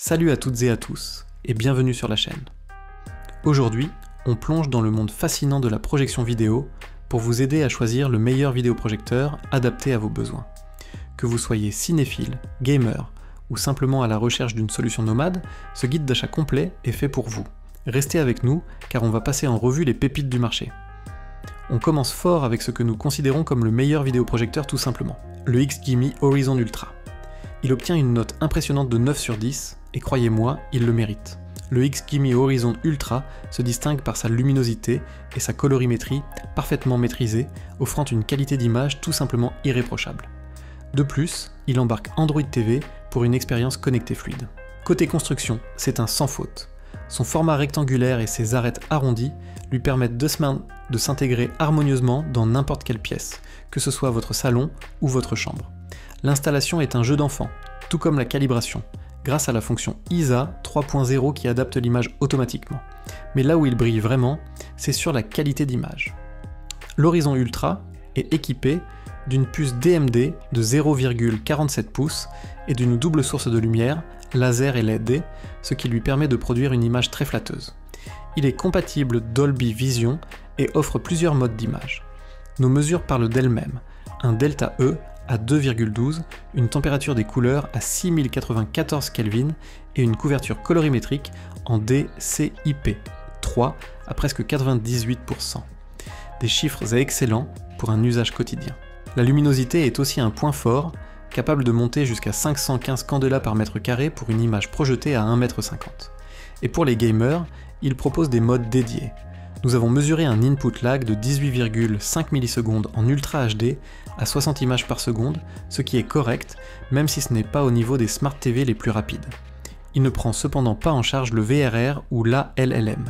Salut à toutes et à tous, et bienvenue sur la chaîne. Aujourd'hui, on plonge dans le monde fascinant de la projection vidéo pour vous aider à choisir le meilleur vidéoprojecteur adapté à vos besoins. Que vous soyez cinéphile, gamer ou simplement à la recherche d'une solution nomade, ce guide d'achat complet est fait pour vous. Restez avec nous car on va passer en revue les pépites du marché. On commence fort avec ce que nous considérons comme le meilleur vidéoprojecteur tout simplement, le XGIMI Horizon Ultra. Il obtient une note impressionnante de 9 sur 10, et croyez-moi, il le mérite. Le XGIMI Horizon Ultra se distingue par sa luminosité et sa colorimétrie parfaitement maîtrisée, offrant une qualité d'image tout simplement irréprochable. De plus, il embarque Android TV pour une expérience connectée fluide. Côté construction, c'est un sans faute. Son format rectangulaire et ses arêtes arrondies lui permettent de s'intégrer harmonieusement dans n'importe quelle pièce, que ce soit votre salon ou votre chambre. L'installation est un jeu d'enfant, tout comme la calibration, grâce à la fonction ISA 3.0 qui adapte l'image automatiquement. Mais là où il brille vraiment, c'est sur la qualité d'image. L'Horizon Ultra est équipé d'une puce DMD de 0,47 pouces et d'une double source de lumière, laser et LED, ce qui lui permet de produire une image très flatteuse. Il est compatible Dolby Vision et offre plusieurs modes d'image. Nos mesures parlent d'elles-mêmes, un Delta E à 2,12, une température des couleurs à 6094 Kelvin et une couverture colorimétrique en DCI-P 3 à presque 98%. Des chiffres excellents pour un usage quotidien. La luminosité est aussi un point fort, capable de monter jusqu'à 515 candela par mètre carré pour une image projetée à 1,50 m. Et pour les gamers, il propose des modes dédiés. Nous avons mesuré un input lag de 18,5 ms en Ultra HD à 60 images par seconde, ce qui est correct, même si ce n'est pas au niveau des Smart TV les plus rapides. Il ne prend cependant pas en charge le VRR ou l'ALLM.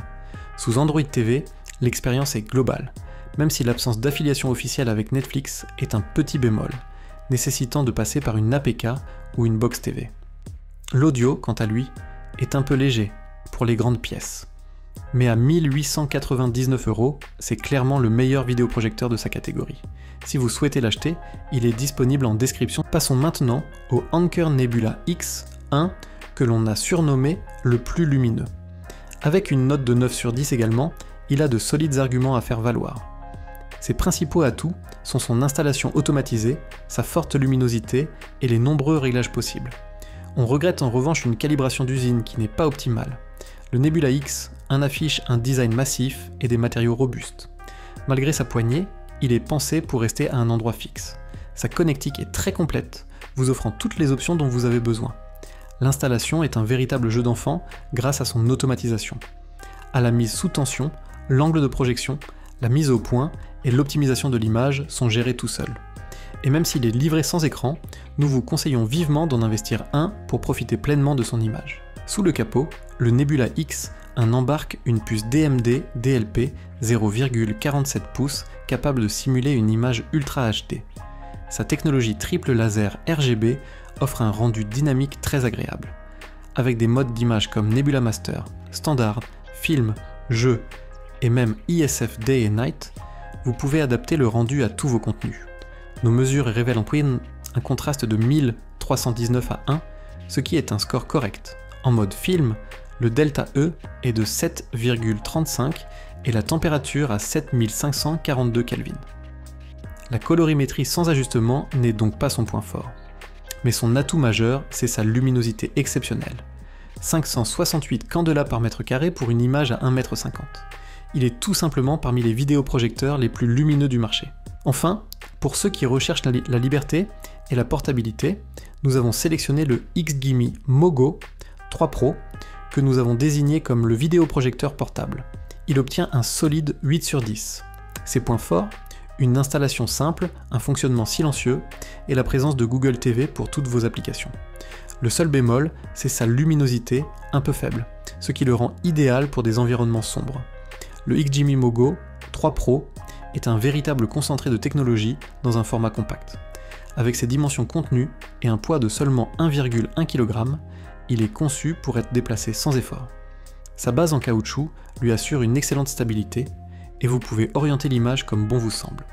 Sous Android TV, l'expérience est globale, même si l'absence d'affiliation officielle avec Netflix est un petit bémol, nécessitant de passer par une APK ou une box TV. L'audio, quant à lui, est un peu léger pour les grandes pièces. Mais à 1899 €, c'est clairement le meilleur vidéoprojecteur de sa catégorie. Si vous souhaitez l'acheter, il est disponible en description. Passons maintenant au Anker Nebula X1 que l'on a surnommé le plus lumineux. Avec une note de 9 sur 10 également, il a de solides arguments à faire valoir. Ses principaux atouts sont son installation automatisée, sa forte luminosité et les nombreux réglages possibles. On regrette en revanche une calibration d'usine qui n'est pas optimale. Le Nebula X affiche un design massif et des matériaux robustes. Malgré sa poignée, il est pensé pour rester à un endroit fixe. Sa connectique est très complète, vous offrant toutes les options dont vous avez besoin. L'installation est un véritable jeu d'enfant grâce à son automatisation. À la mise sous tension, l'angle de projection, la mise au point et l'optimisation de l'image sont gérés tout seuls. Et même s'il est livré sans écran, nous vous conseillons vivement d'en investir un pour profiter pleinement de son image. Sous le capot, le Nebula X embarque une puce DMD DLP 0,47 pouces capable de simuler une image Ultra HD. Sa technologie triple laser RGB offre un rendu dynamique très agréable. Avec des modes d'image comme Nebula Master, Standard, Film, Jeu et même ISF Day et Night, vous pouvez adapter le rendu à tous vos contenus. Nos mesures révèlent en moyenne un contraste de 1319 à 1, ce qui est un score correct. En mode film, le Delta E est de 7,35 et la température à 7542 Kelvin. La colorimétrie sans ajustement n'est donc pas son point fort. Mais son atout majeur, c'est sa luminosité exceptionnelle. 568 candela par mètre carré pour une image à 1,50 m. Il est tout simplement parmi les vidéoprojecteurs les plus lumineux du marché. Enfin, pour ceux qui recherchent la liberté et la portabilité, nous avons sélectionné le XGIMI Mogo 3 Pro, que nous avons désigné comme le vidéoprojecteur portable. Il obtient un solide 8 sur 10. Ses points forts, une installation simple, un fonctionnement silencieux et la présence de Google TV pour toutes vos applications. Le seul bémol, c'est sa luminosité un peu faible, ce qui le rend idéal pour des environnements sombres. Le XGIMI Mogo 3 Pro est un véritable concentré de technologie dans un format compact. Avec ses dimensions contenues et un poids de seulement 1,1 kg, il est conçu pour être déplacé sans effort. Sa base en caoutchouc lui assure une excellente stabilité et vous pouvez orienter l'image comme bon vous semble.